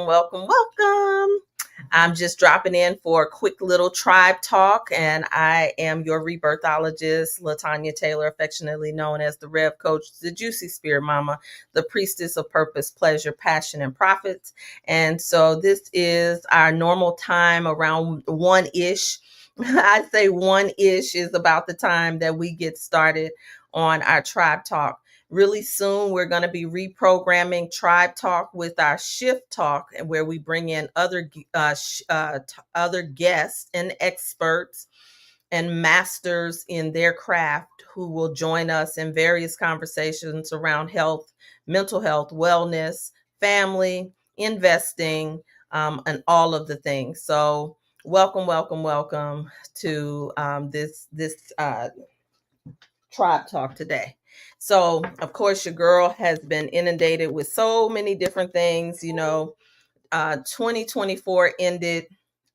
welcome. I'm just dropping in for a quick little tribe talk, and I am your rebirthologist, LaTanya Taylor, affectionately known as the Rev Coach, the Juicy Spirit Mama, the Priestess of Purpose, Pleasure, Passion, and Profits. And so this is our normal time around one-ish. I say one-ish is about the time that we get started on our tribe talk. Really soon, we're going to be reprogramming Tribe Talk with our Shift Talk, where we bring in other guests and experts and masters in their craft who will join us in various conversations around health, mental health, wellness, family, investing, and all of the things. So, welcome to this Tribe Talk today. So, of course, your girl has been inundated with so many different things. 2024 ended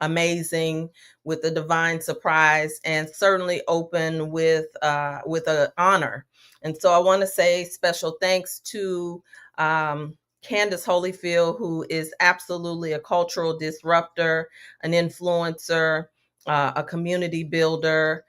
amazing with a divine surprise, and certainly open with an honor. And so, I want to say special thanks to Candace Holyfield, who is absolutely a cultural disruptor, an influencer, a community builder,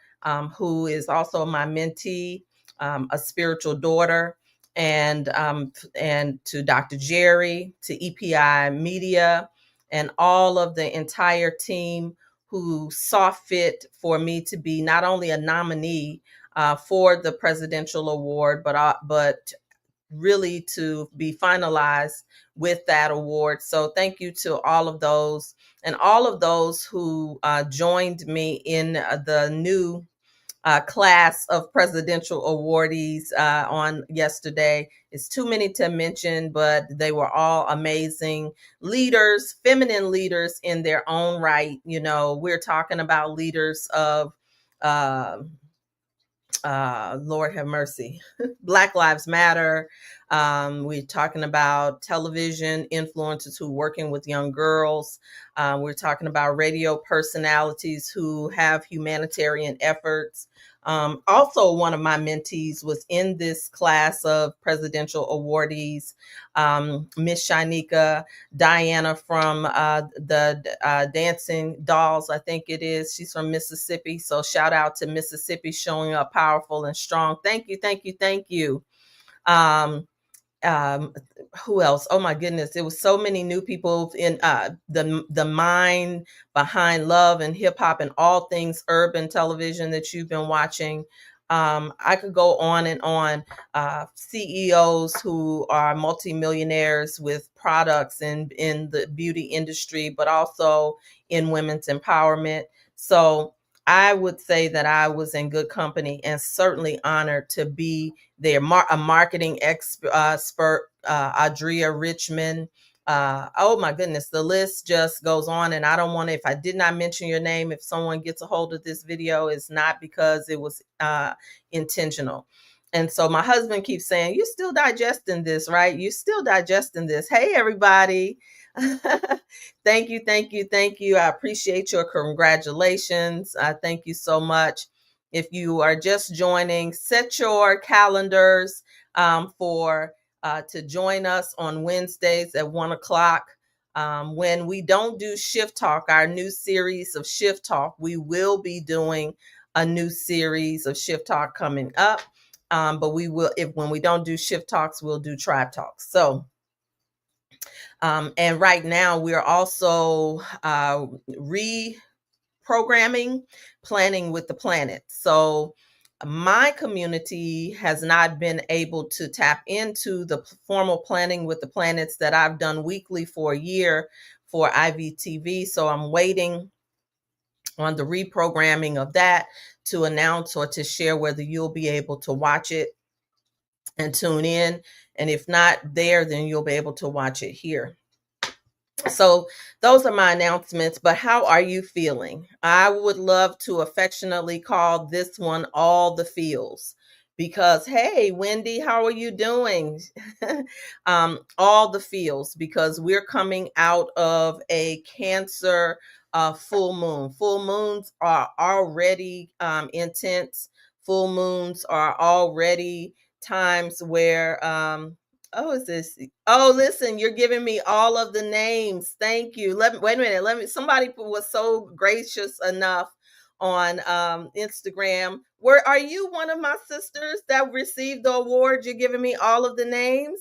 who is also my mentee, a spiritual daughter, and to Dr. Jerry, to EPI Media, and all of the entire team who saw fit for me to be not only a nominee for the presidential award, but really to be finalized with that award. So thank you to all of those, and all of those who joined me in the new class of presidential awardees on yesterday. It's too many to mention, but they were all amazing leaders, feminine leaders in their own right. We're talking about leaders of uh, Lord have mercy, Black Lives Matter. We're talking about television influencers who are working with young girls. We're talking about radio personalities who have humanitarian efforts. Also, one of my mentees was in this class of presidential awardees, Miss Shanika Diana from the Dancing Dolls, I think it is. She's from Mississippi. So shout out to Mississippi, showing up powerful and strong. Thank you. Um, um, who else? Oh my goodness, there was so many new people in the mind behind love and hip hop and all things urban television that you've been watching. I could go on and on. CEOs who are multimillionaires with products in the beauty industry, but also in women's empowerment. So I would say that I was in good company, and certainly honored to be there. A marketing expert, Adria Richmond. Oh my goodness, the list just goes on. And I don't want to, if I did not mention your name, if someone gets a hold of this video, it's not because it was intentional. And so my husband keeps saying, "You're still digesting this, right? You're still digesting this." Hey, everybody. Thank you. I appreciate your congratulations. Thank you so much. If you are just joining, set your calendars for to join us on Wednesdays at 1:00. When we don't do Shift Talk, our new series of Shift Talk, we will be doing a new series of Shift Talk coming up. But we will, when we don't do Shift Talks, we'll do Tribe Talks. So, and right now we're also reprogramming Planning with the Planet. So my community has not been able to tap into the formal Planning with the Planets that I've done weekly for a year for IVTV. So I'm waiting on the reprogramming of that to announce or to share whether you'll be able to watch it and tune in. And if not there, then you'll be able to watch it here. So those are my announcements, but how are you feeling? I would love to affectionately call this one All the Feels, because, hey, Wendy, how are you doing? All the feels, because we're coming out of a Cancer full moon. Full moons are already intense. Full moons are already times where Oh, is this? Oh, listen, you're giving me all of the names. Thank you. Wait a minute. Let me. Somebody was so gracious enough on Instagram. Where are you? One of my sisters that received the award. You're giving me all of the names.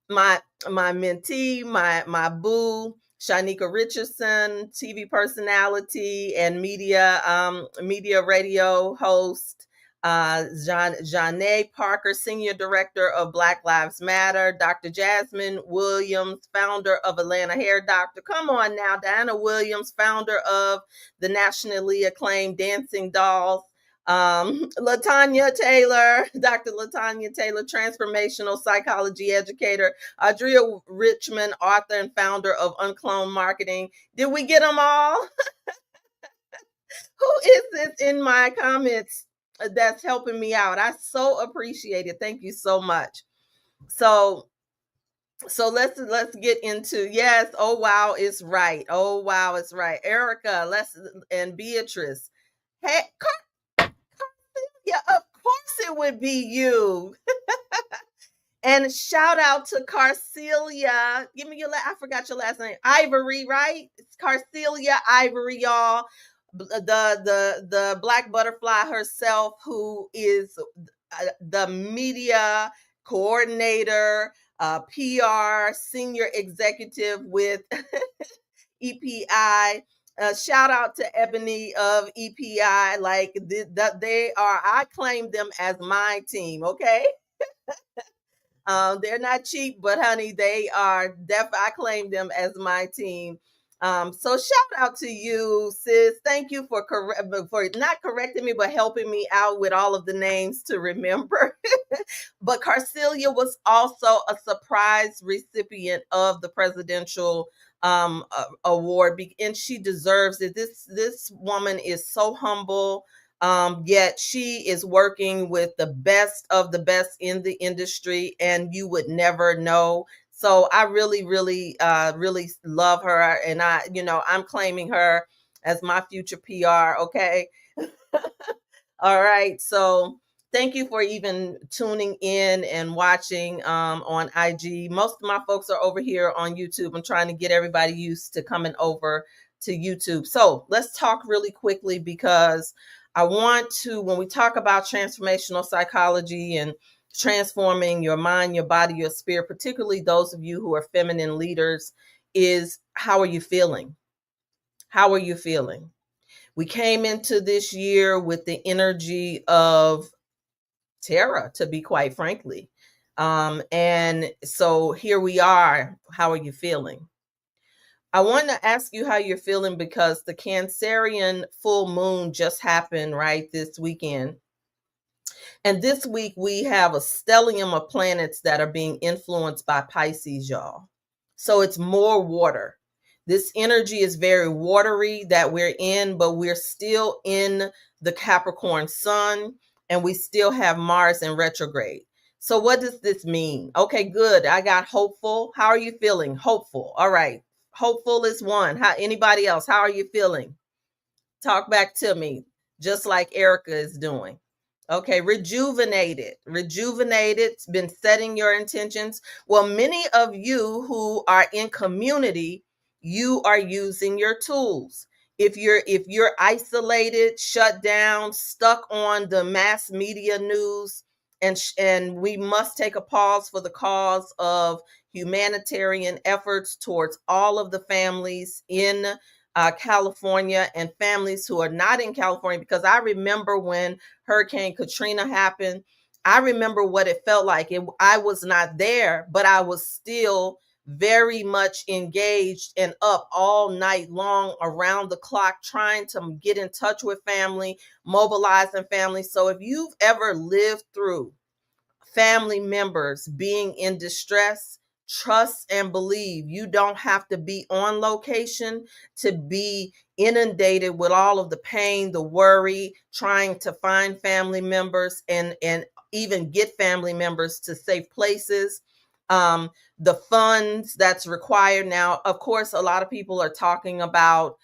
My mentee, my boo, Shanika Richardson, TV personality and media radio host, Janae Parker, Senior Director of Black Lives Matter, Dr. Jasmine Williams, founder of Atlanta Hair Doctor. Come on now, Diana Williams, founder of the nationally acclaimed Dancing Dolls. Latanya Taylor, Dr. Latanya Taylor, transformational psychology educator. Adria Richmond, author and founder of Uncloned Marketing. Did we get them all? Who is this in my comments that's helping me out? I so appreciate it. Thank you so much. So let's get into, yes. Oh wow, it's right. Oh wow, it's right. Erica, and Beatrice. Hey, yeah, of course it would be you. And shout out to Carcelia. Give me I forgot your last name. Ivory, right? It's Carcelia Ivory, y'all. The black butterfly herself, who is the media coordinator, PR senior executive with EPI. Shout out to Ebony of EPI. Like they are, I claim them as my team. Okay. They're not cheap, but honey, they are I claim them as my team. So shout out to you, sis. Thank you for not correcting me, but helping me out with all of the names to remember. But Carcelia was also a surprise recipient of the presidential award, and she deserves it. This woman is so humble. Yet she is working with the best of the best in the industry, and you would never know. So I really, really, really love her, and I'm claiming her as my future PR. Okay. All right. So thank you for even tuning in and watching on IG. Most of my folks are over here on YouTube. I'm trying to get everybody used to coming over to YouTube. So let's talk really quickly, because I want to, when we talk about transformational psychology and transforming your mind, your body, your spirit, particularly those of you who are feminine leaders, is how are you feeling? How are you feeling? We came into this year with the energy of terror, to be quite frankly. And so here we are. How are you feeling? I want to ask you how you're feeling because the Cancerian full moon just happened right this weekend. And this week we have a stellium of planets that are being influenced by Pisces, y'all. So it's more water. This energy is very watery that we're in, but we're still in the Capricorn sun, and we still have Mars in retrograde. So what does this mean? Okay, good. I got hopeful. How are you feeling? Hopeful. All right. Hopeful is one. How, anybody else? How are you feeling? Talk back to me, just like Erica is doing. Okay, rejuvenated. Rejuvenated, been setting your intentions. Well, many of you who are in community, you are using your tools. If you're isolated, shut down, stuck on the mass media news, and we must take a pause for the cause of humanitarian efforts towards all of the families in California and families who are not in California, because I remember when Hurricane Katrina happened. I remember what it felt like. I was not there, but I was still very much engaged and up all night long around the clock trying to get in touch with family, mobilizing family. So if you've ever lived through family members being in distress, trust and believe you don't have to be on location to be inundated with all of the pain, the worry, trying to find family members and even get family members to safe places. The funds that's required now, of course, a lot of people are talking about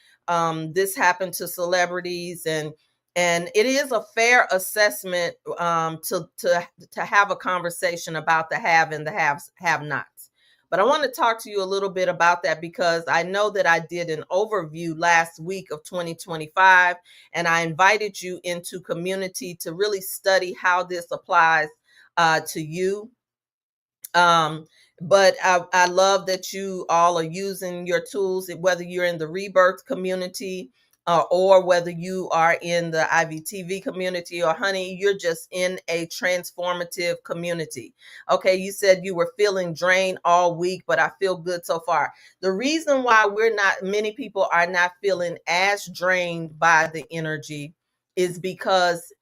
this happened to celebrities, and And it is a fair assessment to have a conversation about the have and the have nots. But I want to talk to you a little bit about that, because I know that I did an overview last week of 2025, and I invited you into community to really study how this applies to you. But I love that you all are using your tools, whether you're in the rebirth community or whether you are in the IVTV community, or honey, you're just in a transformative community. Okay, you said you were feeling drained all week, but I feel good so far. The reason why many people are not feeling as drained by the energy is because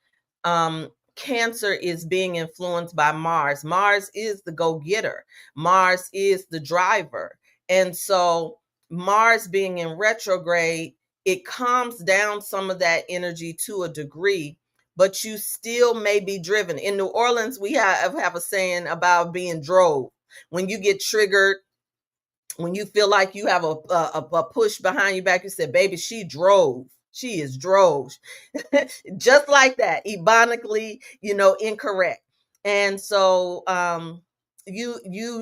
Cancer is being influenced by Mars. Mars is the go-getter. Mars is the driver. And so Mars being in retrograde, it calms down some of that energy to a degree, but you still may be driven. In New Orleans, we have a saying about being drove. When you get triggered, when you feel like you have a push behind your back, you said, baby, she drove. She is drove. Just like that, ebonically, incorrect. And so your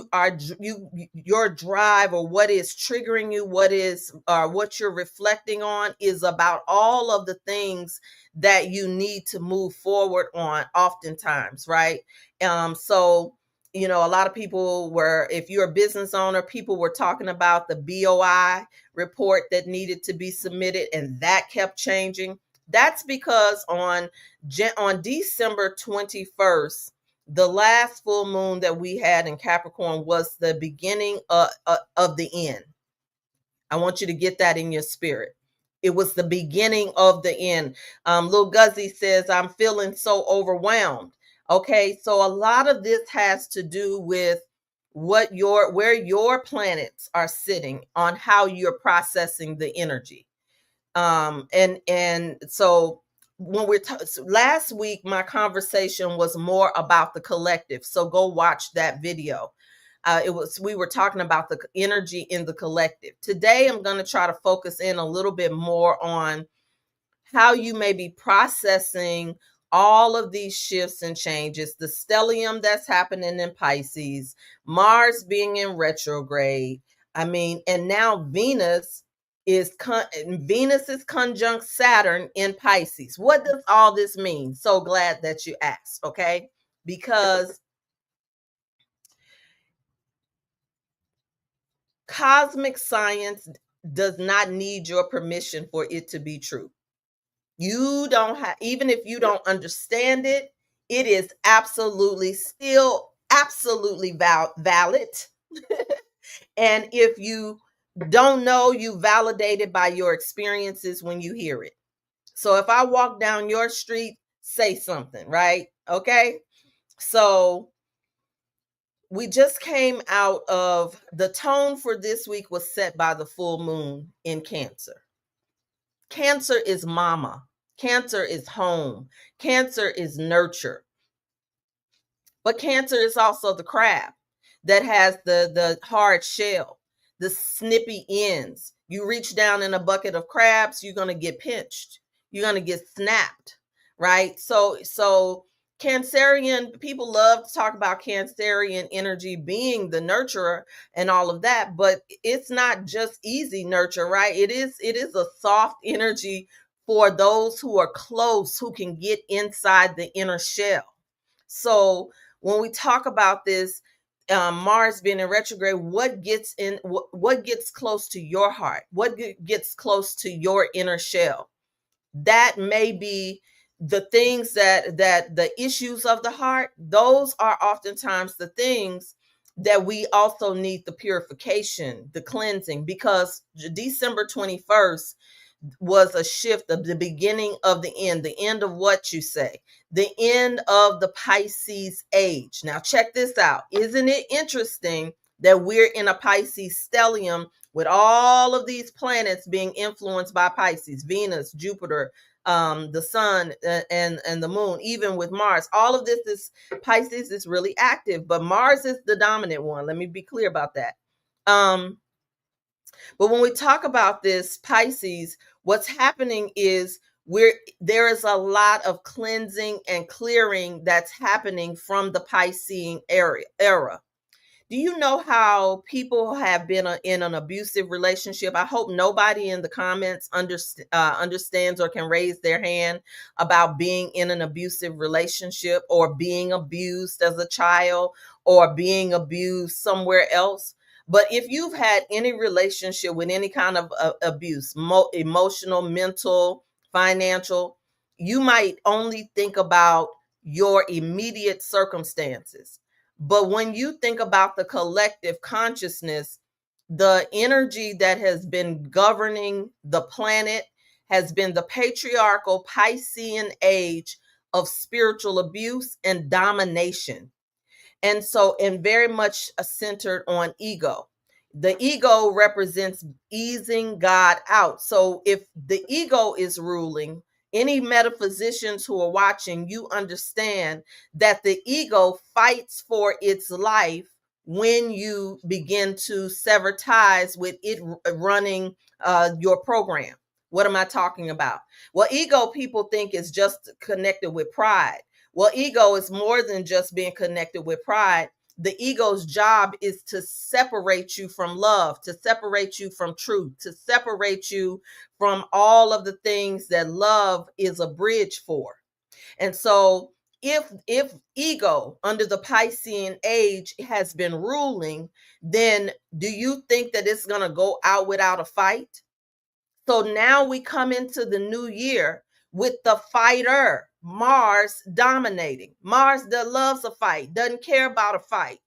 drive, or what is triggering you, what you're reflecting on, is about all of the things that you need to move forward on oftentimes, right? So a lot of people if you're a business owner, people were talking about the BOI report that needed to be submitted, and that kept changing. That's because on December 21st, the last full moon that we had in Capricorn was the beginning of the end. I want you to get that in your spirit. It was the beginning of the end. Lil Guzzy says, I'm feeling so overwhelmed. Okay, so a lot of this has to do with where your planets are sitting on how you're processing the energy. And so when last week, my conversation was more about the collective. So go watch that video. We were talking about the energy in the collective. Today, I'm going to try to focus in a little bit more on how you may be processing all of these shifts and changes, the stellium that's happening in Pisces, Mars being in retrograde. And now Venus is conjunct Saturn in Pisces. What does all this mean? So glad that you asked, okay? Because cosmic science does not need your permission for it to be true. You don't have, even if you don't understand it, it is still absolutely valid. And if you don't know, you validate it by your experiences when you hear it. So if I walk down your street, say something, right? Okay. So we just came out of the tone for this week was set by the full moon in Cancer. Cancer is mama. Cancer is home. Cancer is nurture. But Cancer is also the crab that has the hard shell, the snippy ends. You reach down in a bucket of crabs, you're going to get pinched. You're going to get snapped, right? So Cancerian, people love to talk about Cancerian energy being the nurturer and all of that, but it's not just easy nurture, right? It is a soft energy for those who are close, who can get inside the inner shell. So when we talk about this, Mars being in retrograde, what gets close to your heart? What gets close to your inner shell? That may be the things that the issues of the heart. Those are oftentimes the things that we also need the purification, the cleansing, because December 21st was a shift of the beginning of the end of what you say, the end of the Pisces age. Now, check this out. Isn't it interesting that we're in a Pisces stellium with all of these planets being influenced by Pisces, Venus, Jupiter, the sun, and the moon, even with Mars? All of this is Pisces is really active, but Mars is the dominant one. Let me be clear about that. But when we talk about this Pisces, what's happening is There is a lot of cleansing and clearing that's happening from the Piscean era. Do you know how people have been in an abusive relationship? I hope nobody in the comments understands or can raise their hand about being in an abusive relationship or being abused as a child or being abused somewhere else. But if you've had any relationship with any kind of abuse, emotional, mental, financial, you might only think about your immediate circumstances. But when you think about the collective consciousness, the energy that has been governing the planet has been the patriarchal Piscean age of spiritual abuse and domination. And so, and very much centered on ego. The ego represents easing God out. So if the ego is ruling, any metaphysicians who are watching, you understand that the ego fights for its life when you begin to sever ties with it running your program. What am I talking about? Well, ego people think is just connected with pride. Well, ego is more than just being connected with pride. The ego's job is to separate you from love, to separate you from truth, to separate you from all of the things that love is a bridge for. And so if ego under the Piscean age has been ruling, then do you think that it's going to go out without a fight? So now we come into the new year with the fighter, Mars dominating. Mars that loves a fight, doesn't care about a fight.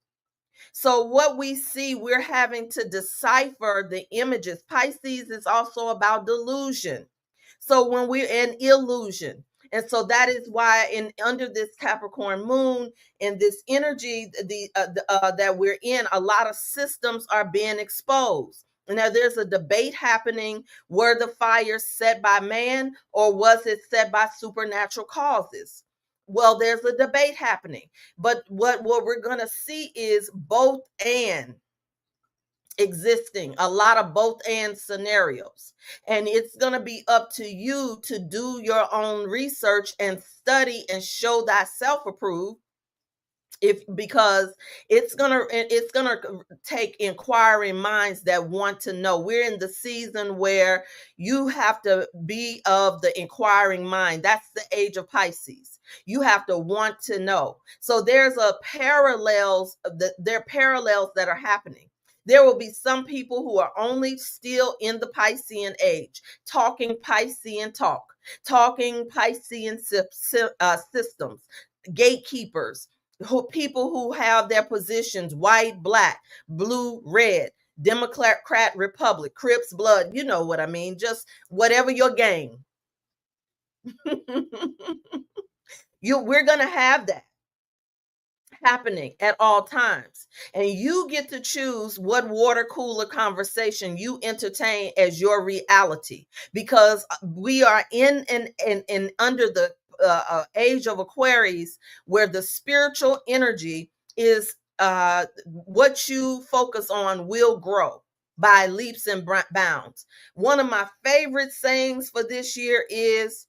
So what we see, we're having to decipher the images. Pisces is also about delusion. So when we're in illusion, and so that is why in under this Capricorn moon and this energy that we're in, a lot of systems are being exposed. Now there's a debate happening: were the fires set by man or was it set by supernatural causes? Well, there's a debate happening, but what we're going to see is both and existing, a lot of both and scenarios. And it's going to be up to you to do your own research and study and show thyself approved, if because it's gonna take inquiring minds that want to know. We're in the season where you have to be of the inquiring mind. That's the age of Pisces. You have to want to know. So there's a parallels, there are parallels that are happening. There will be some people who are only still in the Piscean age, talking Piscean talk, talking Piscean systems, gatekeepers, people who have their positions white, black, blue, red, Democrat, Republic, Crips, blood, you know what I mean, just whatever your game. We're going to have that happening at all times, and you get to choose what water cooler conversation you entertain as your reality, because we are in under the age of Aquarius, where the spiritual energy is what you focus on will grow by leaps and bounds. One of my favorite sayings for this year is,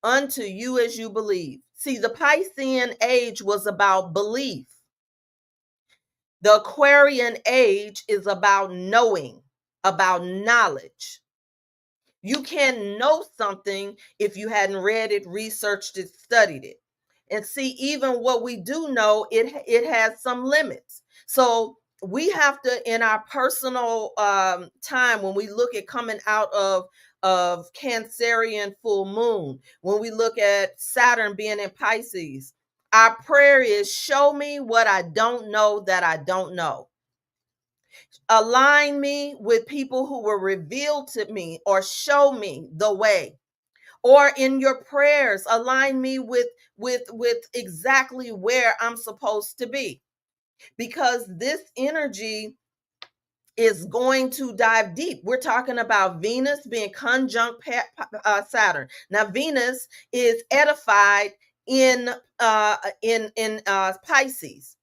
unto you as you believe. See, the Piscean age was about belief. The Aquarian age is about knowing, about knowledge. You can know something if you hadn't read it, researched it, studied it. And see, even what we do know, it has some limits. So we have to, in our personal time, when we look at coming out of Cancerian full moon, when we look at Saturn being in Pisces, our prayer is, show me what I don't know that I don't know. Align me with people who will reveal to me or show me the way. Or in your prayers, align me with exactly where I'm supposed to be. Because this energy is going to dive deep. We're talking about Venus being conjunct Saturn. Now Venus is edified in Pisces.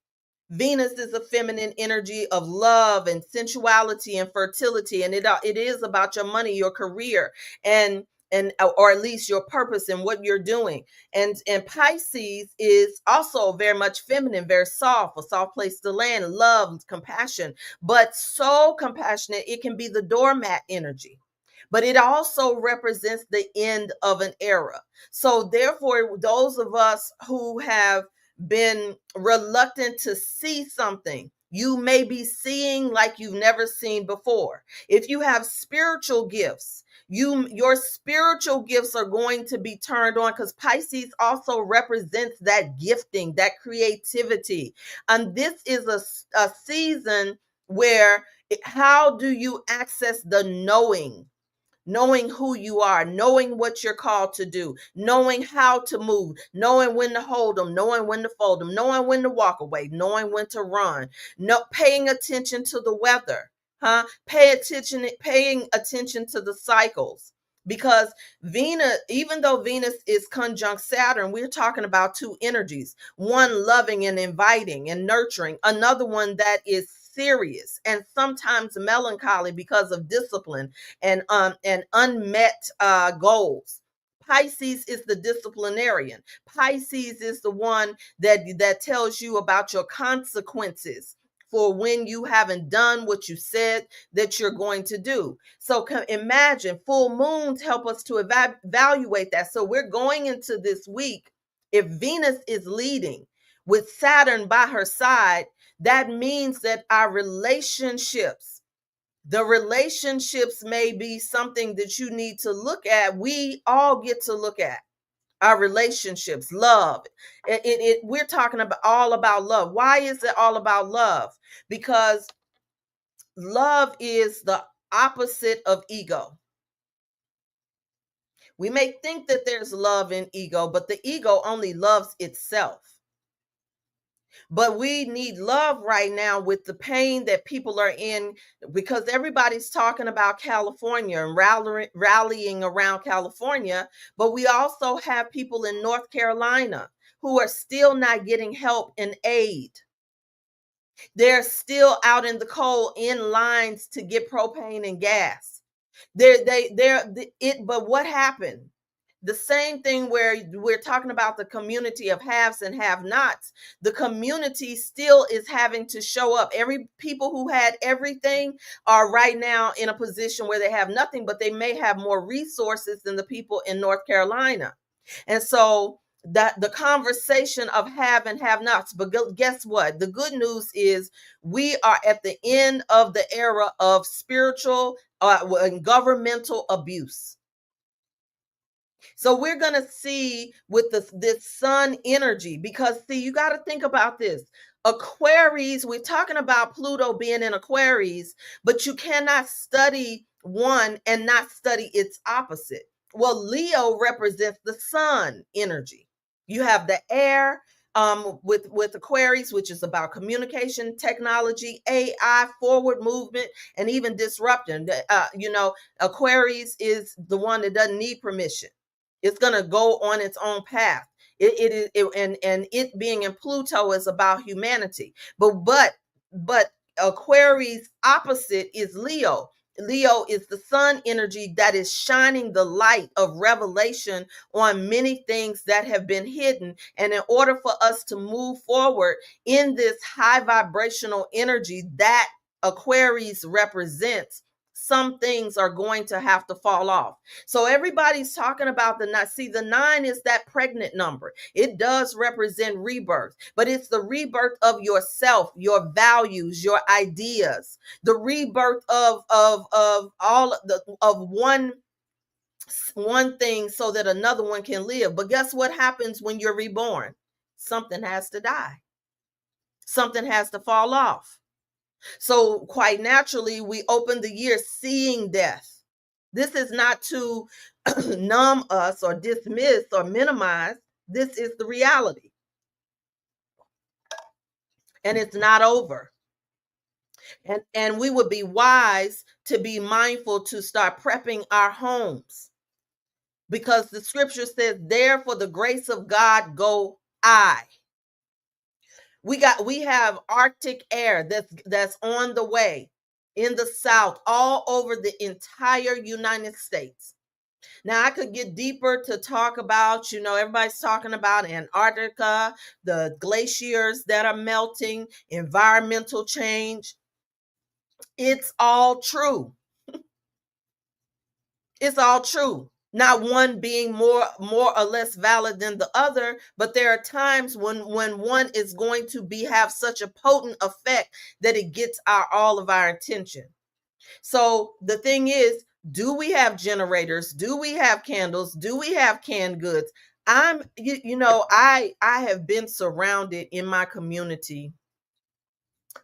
Venus is a feminine energy of love and sensuality and fertility, and it is about your money, your career, and and or at least your purpose and what you're doing. And Pisces is also very much feminine, very soft, a soft place to land, love, compassion, but so compassionate it can be the doormat energy. But it also represents the end of an era. So therefore, those of us who have been reluctant to see something, you may be seeing like you've never seen before. If you have spiritual gifts, your spiritual gifts are going to be turned on, because Pisces also represents that gifting, that creativity. And this is a season where how do you access the knowing who you are, knowing what you're called to do, knowing how to move, knowing when to hold them, knowing when to fold them, knowing when to walk away, knowing when to run, no, paying attention to the weather, paying attention to the cycles. Because Venus, even though Venus is conjunct Saturn, we're talking about two energies, one loving and inviting and nurturing, another one that is serious and sometimes melancholy because of discipline and unmet goals. Pisces is the disciplinarian. Pisces is the one that tells you about your consequences for when you haven't done what you said that you're going to do. So imagine full moons help us to evaluate that. So we're going into this week. If Venus is leading with Saturn by her side, that means that our relationships, the relationships may be something that you need to look at. We all get to look at our relationships, love. We're talking about all about love. Why is it all about love? Because love is the opposite of ego. We may think that there's love in ego, but the ego only loves itself. But we need love right now with the pain that people are in, because everybody's talking about California and rallying around California. But we also have people in North Carolina who are still not getting help and aid. They're still out in the cold in lines to get propane and gas. But what happened? The same thing where we're talking about the community of haves and have-nots. The community still is having to show up. Every people who had everything are right now in a position where they have nothing, but they may have more resources than the people in North Carolina. And so that the conversation of have and have nots. But guess what? The good news is we are at the end of the era of spiritual and governmental abuse. So we're going to see with this sun energy, because see, you got to think about this. Aquarius, we're talking about Pluto being in Aquarius, but you cannot study one and not study its opposite. Well, Leo represents the sun energy. You have the air with Aquarius, which is about communication, technology, AI, forward movement, and even disruption. Aquarius is the one that doesn't need permission. It's going to go on its own path. And it being in Pluto is about humanity. But Aquarius opposite is Leo. Leo is the sun energy that is shining the light of revelation on many things that have been hidden. And in order for us to move forward in this high vibrational energy that Aquarius represents, some things are going to have to fall off. So everybody's talking about the 9. See, the 9 is that pregnant number. It does represent rebirth, but it's the rebirth of yourself, your values, your ideas, the rebirth of all of one thing so that another one can live. But guess what happens when you're reborn? Something has to die. Something has to fall off. So quite naturally, we open the year seeing death. This is not to numb us or dismiss or minimize. This is the reality. And it's not over. And we would be wise to be mindful to start prepping our homes, because the scripture says, there for the grace of God go I. We have Arctic air that's on the way in the south, all over the entire United States. Now, I could get deeper to talk about, everybody's talking about Antarctica, the glaciers that are melting, environmental change. It's all true. It's all true. Not one being more or less valid than the other, but there are times when one is going to have such a potent effect that it gets all of our attention. So the thing is, do we have generators? Do we have candles? Do we have canned goods? I have been surrounded in my community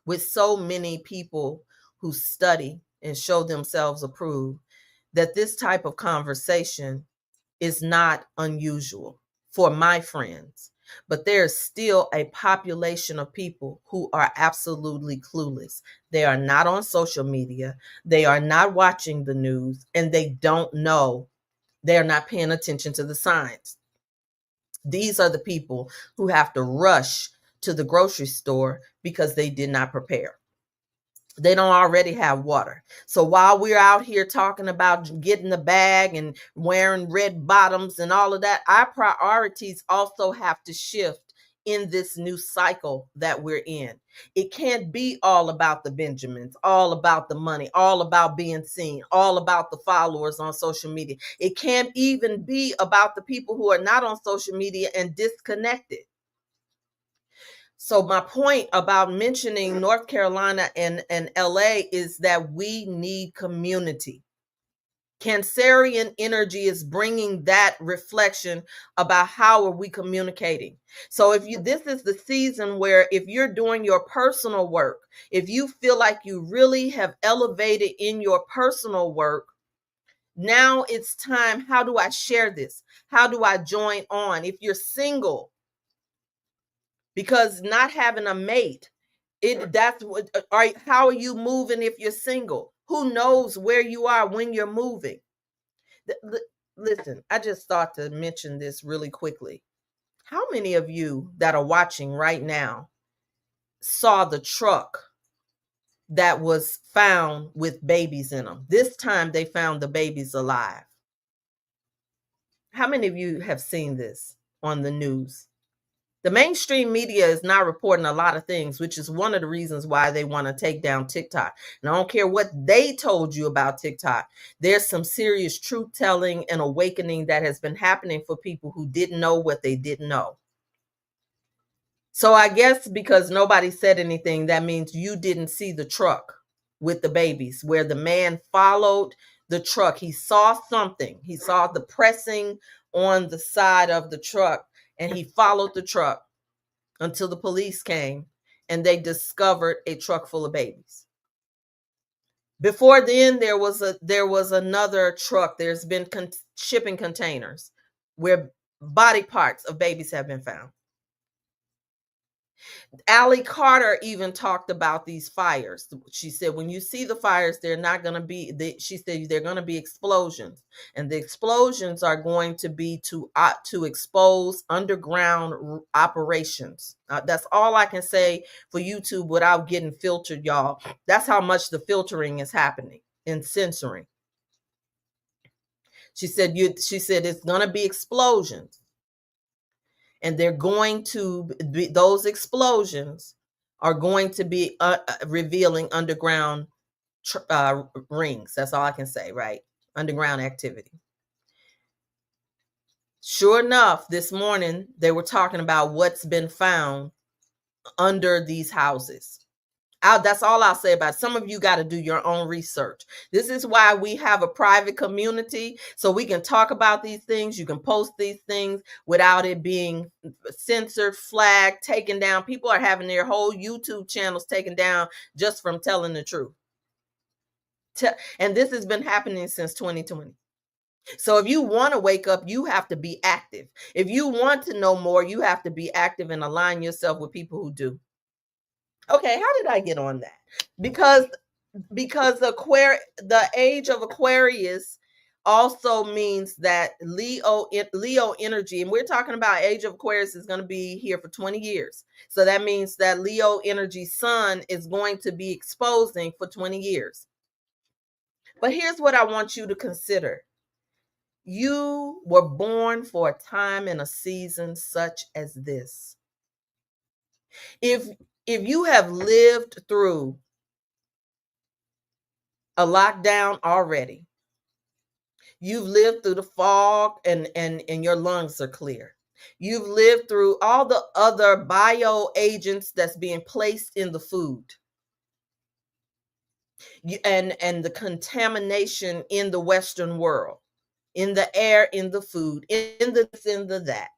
with so many people who study and show themselves approved that this type of conversation is not unusual for my friends. But there's still a population of people who are absolutely clueless. They are not on social media. They are not watching the news, and they don't know. They're not paying attention to the signs. These are the people who have to rush to the grocery store because they did not prepare. They don't already have water. So while we're out here talking about getting the bag and wearing red bottoms and all of that, our priorities also have to shift in this new cycle that we're in. It can't be all about the Benjamins, all about the money, all about being seen, all about the followers on social media. It can't even be about the people who are not on social media and disconnected. So my point about mentioning North Carolina and LA is that we need community. Cancerian energy is bringing that reflection about how are we communicating. So this is the season where if you're doing your personal work, if you feel like you really have elevated in your personal work, now it's time. How do I share this? How do I join on? If you're single, because not having a mate, how are you moving if you're single? Who knows where you are when you're moving? Listen, I just thought to mention this really quickly. How many of you that are watching right now saw the truck that was found with babies in them? This time they found the babies alive. How many of you have seen this on the news? The mainstream media is not reporting a lot of things, which is one of the reasons why they want to take down TikTok. And I don't care what they told you about TikTok. There's some serious truth telling and awakening that has been happening for people who didn't know what they didn't know. So I guess because nobody said anything, that means you didn't see the truck with the babies where the man followed the truck. He saw something. He saw the pressing on the side of the truck, and he followed the truck until the police came and they discovered a truck full of babies. Before then, there was another truck. There's been shipping containers where body parts of babies have been found. Allie Carter even talked about these fires. She said, when you see the fires, they're not going to be, she said, they're going to be explosions. And the explosions are going to be to expose underground operations. That's all I can say for YouTube without getting filtered, y'all. That's how much the filtering is happening and censoring. She said, it's going to be explosions. And they're going to be, those explosions are going to be revealing underground rings. That's all I can say, right? Underground activity. Sure enough, this morning they were talking about what's been found under these houses. That's all I'll say about it. Some of you got to do your own research. This is why we have a private community, so we can talk about these things. You can post these things without it being censored, flagged, taken down. People are having their whole YouTube channels taken down just from telling the truth. And this has been happening since 2020. So if you want to wake up, you have to be active. If you want to know more, you have to be active and align yourself with people who do. Okay, how did I get on that? Because the age of Aquarius also means that Leo energy, and we're talking about age of Aquarius is going to be here for 20 years. So that means that Leo energy sun is going to be exposing for 20 years. But here's what I want you to consider. You were born for a time and a season such as this. If you have lived through a lockdown already, you've lived through the fog and your lungs are clear. You've lived through all the other bio agents that's being placed in the food. And the contamination in the Western world, in the air, in the food, in the that.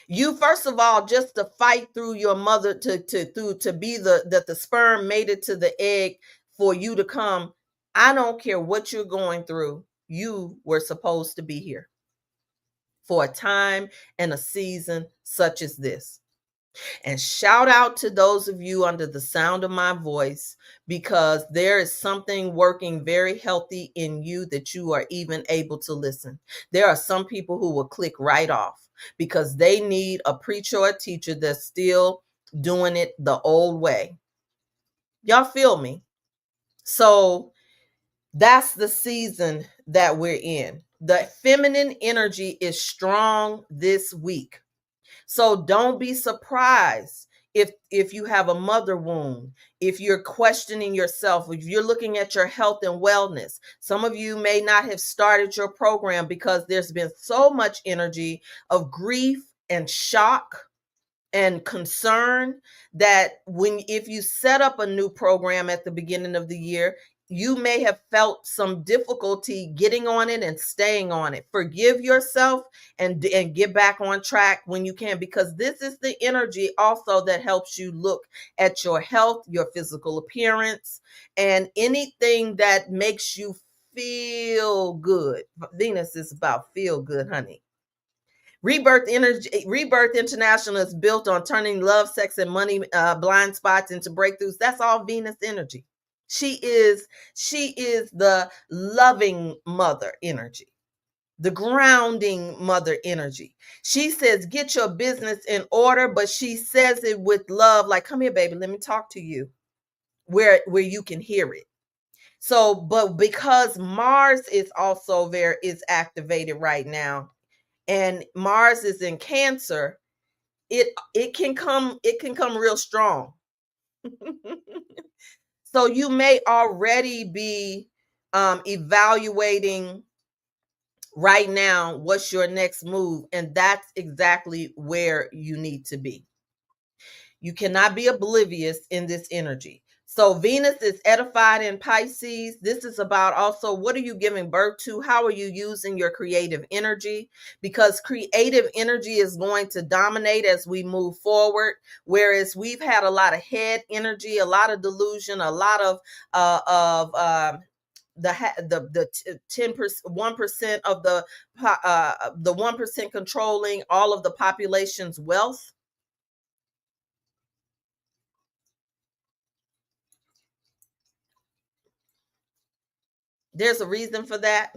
You first of all, just to fight through your mother to be the sperm made it to the egg for you to come. I don't care what you're going through. You were supposed to be here for a time and a season such as this. And shout out to those of you under the sound of my voice, because there is something working very healthy in you that you are even able to listen. There are some people who will click right off because they need a preacher or a teacher that's still doing it the old way. Y'all feel me? So that's the season that we're in. The feminine energy is strong this week. So don't be surprised if you have a mother wound, if you're questioning yourself, if you're looking at your health and wellness. Some of you may not have started your program because there's been so much energy of grief and shock and concern that if you set up a new program at the beginning of the year, you may have felt some difficulty getting on it and staying on it. Forgive yourself and get back on track when you can, because this is the energy also that helps you look at your health, your physical appearance, and anything that makes you feel good. Venus is about feel good, honey. Rebirth International is built on turning love, sex, and money blind spots into breakthroughs. That's all Venus energy. She is the loving mother energy, the grounding mother energy. She says, get your business in order, but she says it with love, like, come here, baby, let me talk to you, where you can hear it. So, but because Mars is also is activated right now, and Mars is in Cancer, it can come real strong. So you may already be evaluating right now what's your next move, and that's exactly where you need to be. You cannot be oblivious in this energy. So Venus is edified in Pisces. This is about also, what are you giving birth to? How are you using your creative energy? Because creative energy is going to dominate as we move forward. Whereas we've had a lot of head energy, a lot of delusion, a lot of the 10%, 1% of the 1% controlling all of the population's wealth. There's a reason for that.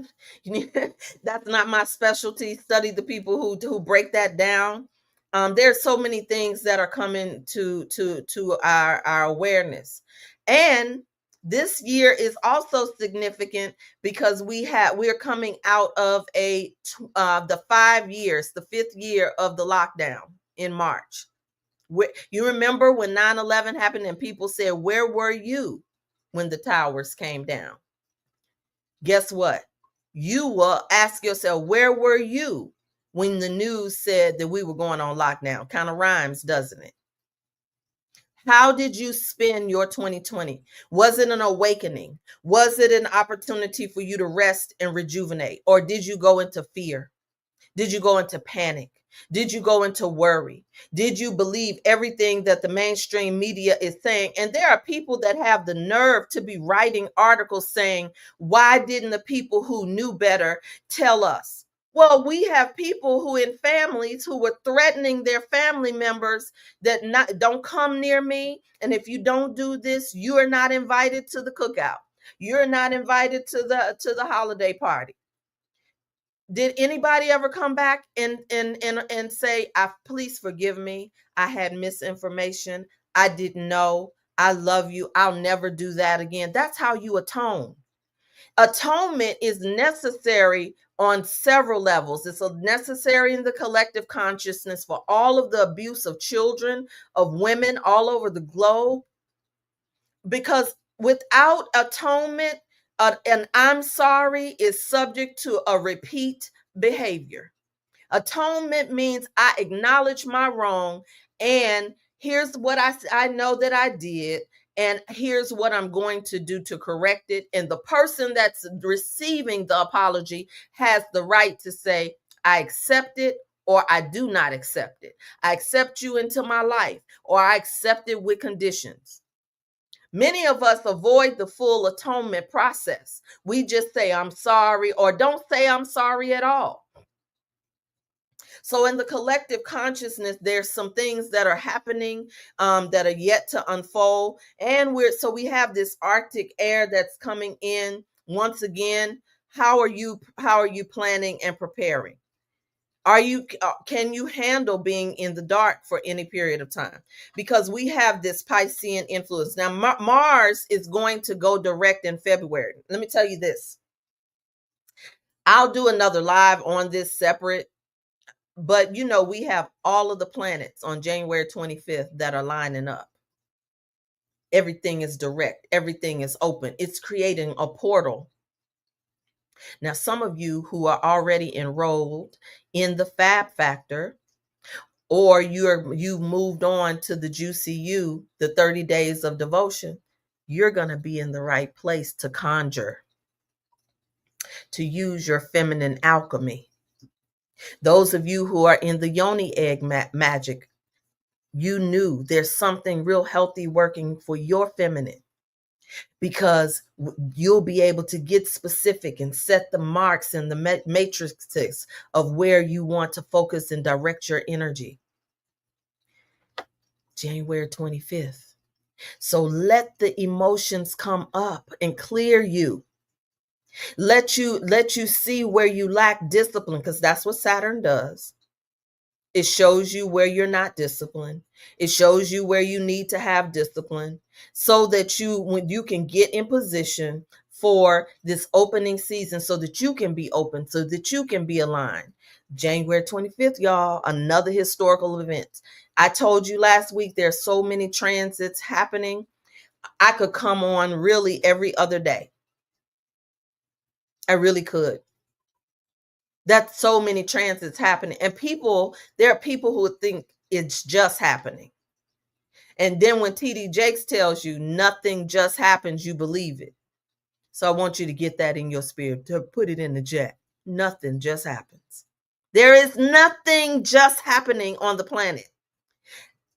That's not my specialty. Study the people who break that down. There's so many things that are coming to our awareness, and this year is also significant because we're coming out of the 5 years, the 5th year of the lockdown in March. You remember when 9/11 happened and people said, "Where were you when the towers came down?" Guess what? You will ask yourself, where were you when the news said that we were going on lockdown? Kind of rhymes, doesn't it? How did you spend your 2020? Was it an awakening? Was it an opportunity for you to rest and rejuvenate? Or did you go into fear? Did you go into panic? Did you go into worry? Did you believe everything that the mainstream media is saying? And there are people that have the nerve to be writing articles saying, why didn't the people who knew better tell us? Well, we have people who in families who were threatening their family members that don't come near me. And if you don't do this, you are not invited to the cookout. You're not invited to the holiday party. Did anybody ever come back and say, please forgive me, I had misinformation, I didn't know, I love you, I'll never do that again? That's how you atone. Atonement is necessary on several levels. It's necessary in the collective consciousness for all of the abuse of children, of women all over the globe, because without atonement, an I'm sorry is subject to a repeat behavior. Atonement means I acknowledge my wrong, and here's what I know that I did, and here's what I'm going to do to correct it. And the person that's receiving the apology has the right to say, I accept it, or I do not accept it. I accept you into my life, or I accept it with conditions. Many of us avoid the full atonement process. We just say, I'm sorry, or don't say I'm sorry at all. So in the collective consciousness, there's some things that are happening that are yet to unfold. And we have this Arctic air that's coming in once again. How are you planning and preparing? Can you handle being in the dark for any period of time? Because we have this Piscean influence. Now, Mars is going to go direct in February. Let me tell you this. I'll do another live on this separate, but we have all of the planets on January 25th that are lining up. Everything is direct. Everything is open. It's creating a portal. Now, some of you who are already enrolled in the Fab Factor, or you've moved on to the Juicy You, the 30 days of devotion, you're going to be in the right place to conjure, to use your feminine alchemy. Those of you who are in the Yoni egg magic, you knew there's something real healthy working for your feminine, because you'll be able to get specific and set the marks and the matrices of where you want to focus and direct your energy. January 25th. So let the emotions come up and clear you. Let you see where you lack discipline, because that's what Saturn does. It shows you where you're not disciplined. It shows you where you need to have discipline, so that when you can get in position for this opening season, so that you can be open, so that you can be aligned. January 25th, y'all, another historical event. I told you last week there's so many transits happening. I could come on really every other day. I really could. That's so many transits happening. And there are people who think it's just happening. And then when TD Jakes tells you nothing just happens, you believe it. So I want you to get that in your spirit, to put it in the chat. Nothing just happens. There is nothing just happening on the planet.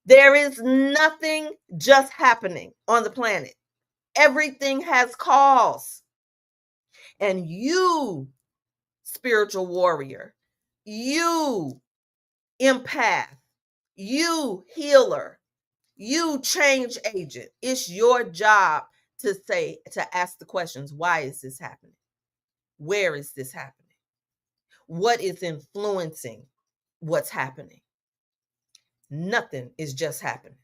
There is nothing just happening on the planet. Everything has cause. And you, spiritual warrior, you, empath, you, healer, you, change agent, it's your job to ask the questions. Why is this happening? Where is this happening? What is influencing what's happening? Nothing is just happening.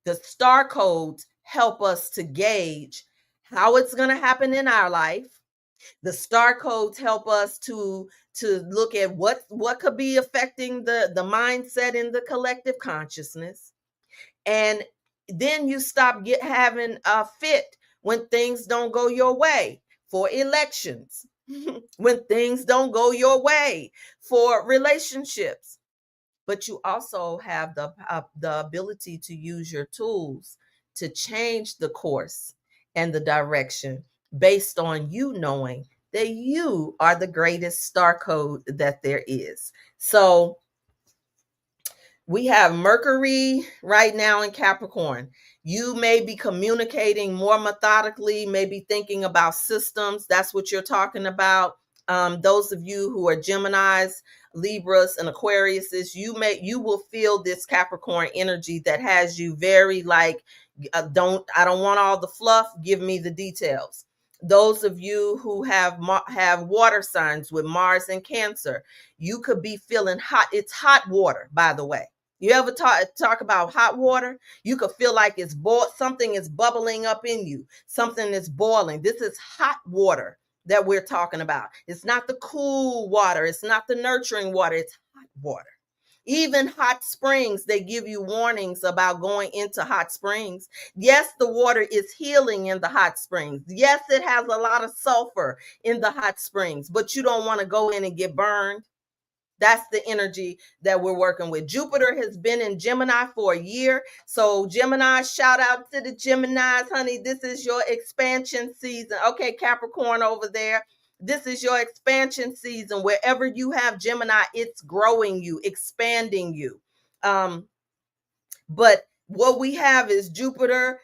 The star codes help us to gauge how it's going to happen in our life. The star codes help us to look at what could be affecting the mindset in the collective consciousness. And then you stop having a fit when things don't go your way for elections, when things don't go your way for relationships. But you also have the ability to use your tools to change the course and the direction based on you knowing that you are the greatest star code that there is. So we have Mercury right now in Capricorn. You may be communicating more methodically, maybe thinking about systems. That's what you're talking about. Those of you who are Geminis, Libras, and Aquariuses, you will feel this Capricorn energy that has you very like, I don't want all the fluff. Give me the details. Those of you who have water signs with Mars and Cancer, you could be feeling hot. It's hot water, by the way. You ever talk about hot water? You could feel like it's something is bubbling up in you. Something is boiling. This is hot water that we're talking about. It's not the cool water. It's not the nurturing water. It's hot water. Even hot springs, they give you warnings about going into hot springs. Yes, the water is healing in the hot springs. Yes, it has a lot of sulfur in the hot springs, but you don't want to go in and get burned. That's the energy that we're working with. Jupiter has been in Gemini for a year. So Gemini, shout out to the Geminis, honey. This is your expansion season. Okay, Capricorn over there. This is your expansion season. Wherever you have Gemini, it's growing you, expanding you. But what we have is Jupiter,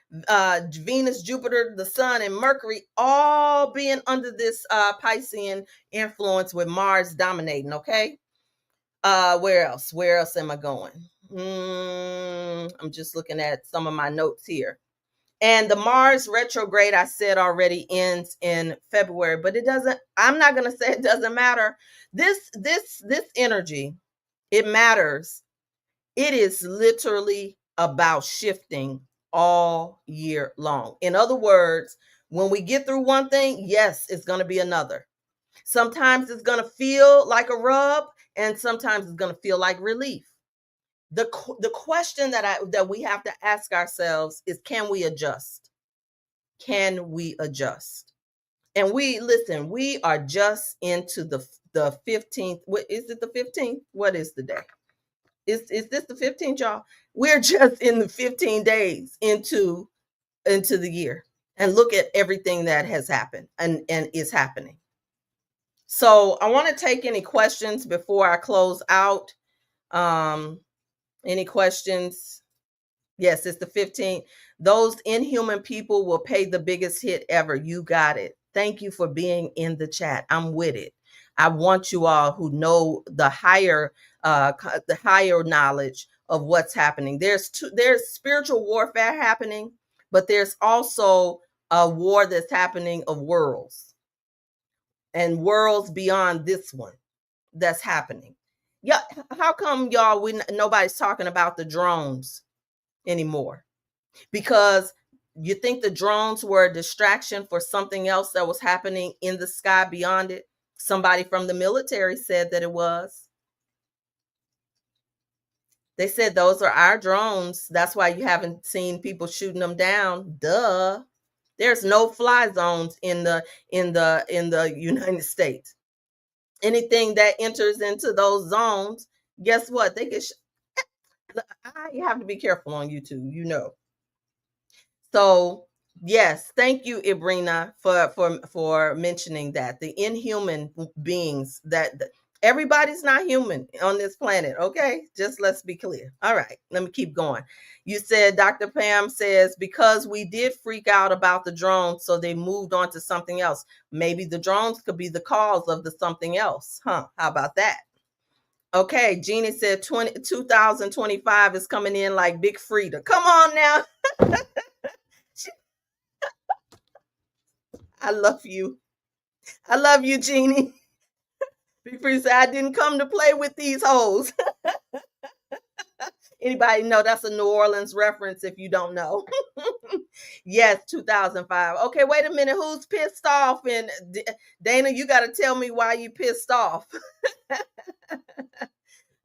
Venus, Jupiter, the Sun, and Mercury all being under this Piscean influence with Mars dominating, okay? Where else am I going? I'm just looking at some of my notes here. And the Mars retrograde, I said already, ends in February, but it doesn't, I'm not going to say it doesn't matter. This energy, it matters. It is literally about shifting all year long. In other words, when we get through one thing, yes, it's going to be another. Sometimes it's going to feel like a rub, and sometimes it's going to feel like relief. The question that we have to ask ourselves is, can we adjust? Can we adjust? And we are just into the 15th. What is it, the 15th? What is the day? Is this the 15th, y'all? We're just in the 15 days into the year. And look at everything that has happened and is happening. So I want to take any questions before I close out. Any questions? Yes, it's the 15th. Those inhuman people will pay the biggest hit ever. You got it. Thank you for being in the chat. I'm with it. I want you all who know the higher knowledge of what's happening. There's spiritual warfare happening, but there's also a war that's happening of worlds. And worlds beyond this one that's happening. Yeah, how come y'all nobody's talking about the drones anymore? Because you think the drones were a distraction for something else that was happening in the sky beyond it? Somebody from the military said that it was. They said those are our drones. That's why you haven't seen people shooting them down. Duh. There's no fly zones in the United States. Anything that enters into those zones, guess what? They get you have to be careful on YouTube, you know. So yes, thank you, Ibrina, for mentioning that. The inhuman beings that everybody's not human on this planet, okay? Just let's be clear. All right, let me keep going. You said, Dr. Pam says, because we did freak out about the drones, so they moved on to something else. Maybe the drones could be the cause of the something else. Huh? How about that? Okay, Jeannie said 2025 is coming in like Big Frida. Come on now. I love you. I love you, Jeannie. Big Frida said, I didn't come to play with these hoes. Anybody know that's a New Orleans reference if you don't know? Yes, 2005. Okay, wait a minute. Who's pissed off? And Dana, you got to tell me why you pissed off.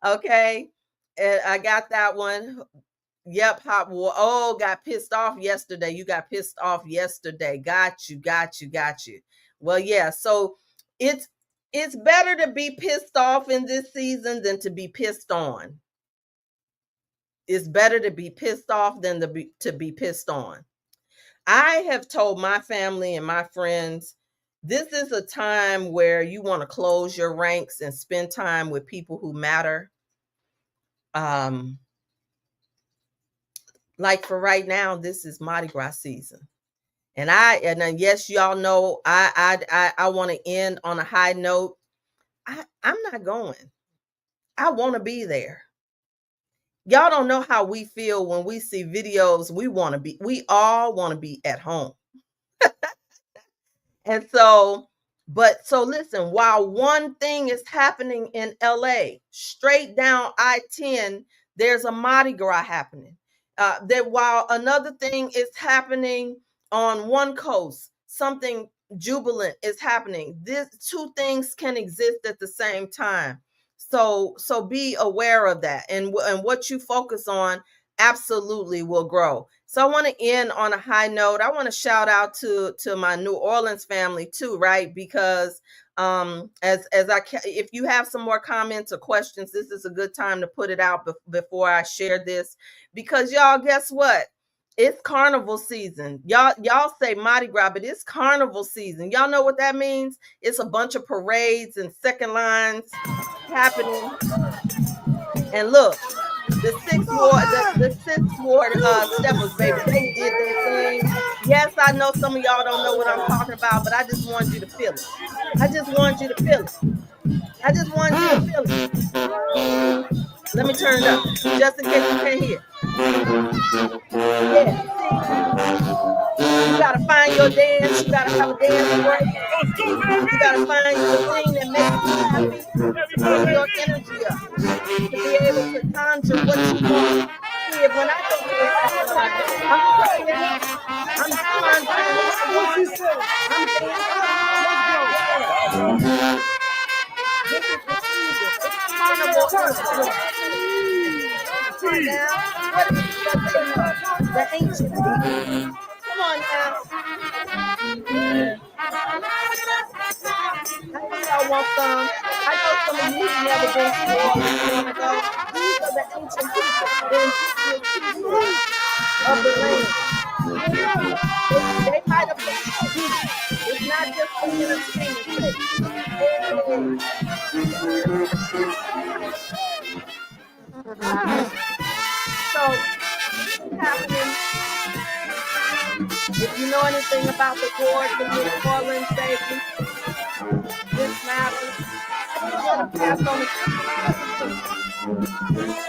Okay, and I got that one. Yep, hot war. Oh, got pissed off yesterday. You got pissed off yesterday. Got you. Well, yeah. So it's better to be pissed off in this season than to be pissed on. It's better to be pissed off than to be pissed on. I have told my family and my friends, this is a time where you want to close your ranks and spend time with people who matter. Like for right now, this is Mardi Gras season. And yes, y'all know I want to end on a high note. I'm not going. I want to be there. Y'all don't know how we feel when we see videos. We all want to be at home. And so listen, while one thing is happening in LA, straight down I-10, There's a Mardi Gras happening. That while another thing is happening on one coast, something jubilant is happening. This two things can exist at the same time. So be aware of that, and what you focus on absolutely will grow. So I want to end on a high note. I want to shout out to my New Orleans family too, right? Because if you have some more comments or questions, this is a good time to put it out before I share this, because y'all, guess what? It's carnival season. Y'all say Mardi Gras, but it's carnival season. Y'all know what that means? It's a bunch of parades and second lines happening. And look, the sixth ward steppers, baby, they did their thing. Yes, I know some of y'all don't know what I'm talking about, but I just wanted you to feel it. I just wanted you to feel it. I just wanted you to feel it. Let me turn it up, just in case you can't hear. Yeah, see, you gotta find your dance. You gotta have a dance break. You gotta find the thing that makes you happy to bring your energy up, to be able to conjure what you want. See, if when I go to the second line, I'm praying, I'm conjuring what I want, I'm dancing. Yeah. This is the season. It's carnival energy. Come on now. What is it that they know? The ancient people. Come on now. I know y'all want some. I know some of you who've never been to New Orleans want to go. These are the ancient people, the indigenous people of the land. They might have forgotten. It's not just for entertainment sake. Hey. So this is happening. If you know anything about the gorge in New Orleans, baby, this matters. I just want to pass on the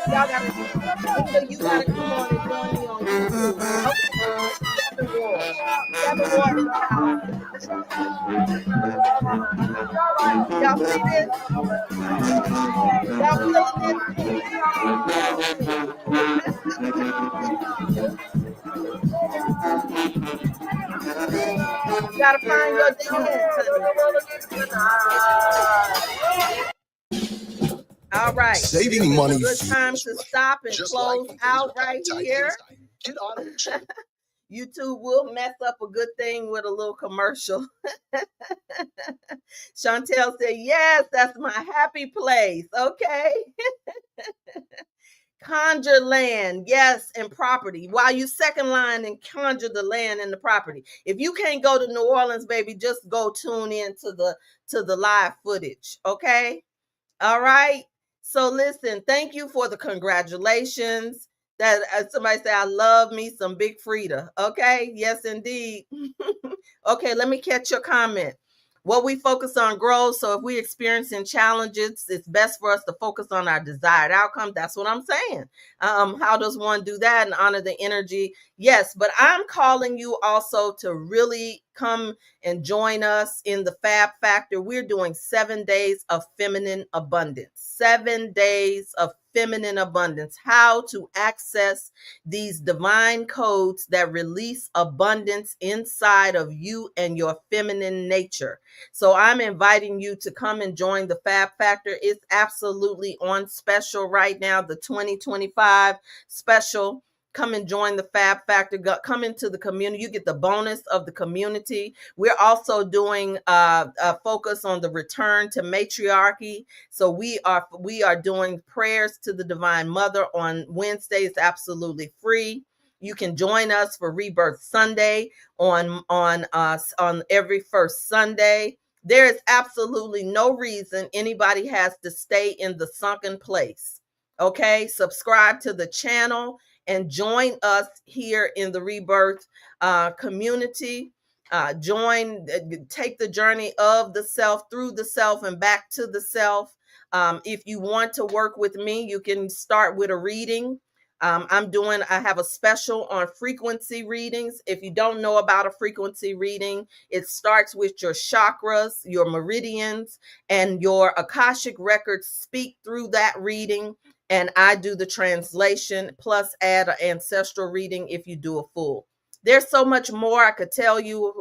y'all gotta, Linda, you gotta come on and join me on YouTube. Okay, Seven Ward. Seven Ward in the house. Y'all see this? Y'all feeling this? You gotta find your dance, honey. All right. Saving money. Good time to stop and close out right here. YouTube will mess up a good thing with a little commercial. Chantel said, yes, that's my happy place. Okay. Conjure land, yes, and property. While you second line and conjure the land and the property. If you can't go to New Orleans, baby, just go tune in to the live footage. Okay. All right. So listen, thank you for the congratulations. That somebody say, I love me some Big Frida. Okay. Yes, indeed. Okay, let me catch your comment. What we focus on grows. So if we're experiencing challenges, it's best for us to focus on our desired outcome. That's what I'm saying. How does one do that and honor the energy? Yes, but I'm calling you also to really come and join us in the Fab Factor. We're doing 7 days of feminine abundance. 7 days of feminine abundance. How to access these divine codes that release abundance inside of you and your feminine nature. So I'm inviting you to come and join the Fab Factor. It's absolutely on special right now, the 2025 special. Come and join the Fab Factor. Come into the community. You get the bonus of the community. We're also doing a focus on the return to matriarchy. So we are doing prayers to the Divine Mother on Wednesday. It's absolutely free. You can join us for Rebirth Sunday on every first Sunday. There is absolutely no reason anybody has to stay in the sunken place. Okay, subscribe to the channel and join us here in the Rebirth community. Take the journey of the self, through the self, and back to the self. If you want to work with me, you can start with a reading. I have a special on frequency readings. If you don't know about a frequency reading, it starts with your chakras, your meridians, and your Akashic records speak through that reading. and I do the translation plus add an ancestral reading if you do a full. There's so much more I could tell you,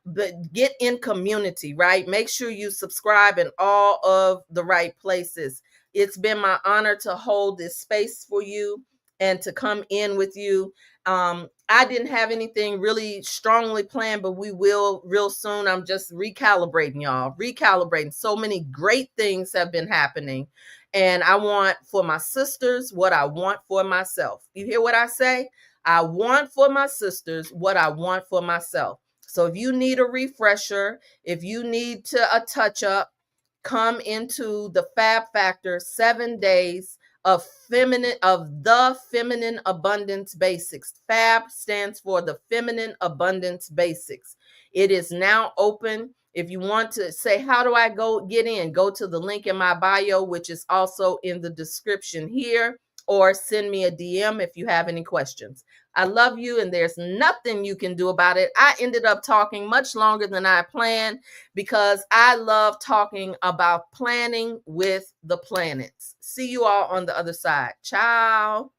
but get in community, right? Make sure you subscribe in all of the right places. It's been my honor to hold this space for you and to come in with you. I didn't have anything really strongly planned, but we will real soon. I'm just recalibrating, y'all. Recalibrating. So many great things have been happening. And I want for my sisters what I want for myself. You hear what I say? I want for my sisters what I want for myself. So if you need a refresher, if you need a touch up, come into the Fab Factor 7 days of the feminine abundance basics. Fab stands for the feminine abundance basics. It is now open. If you want to say, how do I get in? Go to the link in my bio, which is also in the description here, or send me a DM if you have any questions. I love you, and there's nothing you can do about it. I ended up talking much longer than I planned because I love talking about planning with the planets. See you all on the other side. Ciao.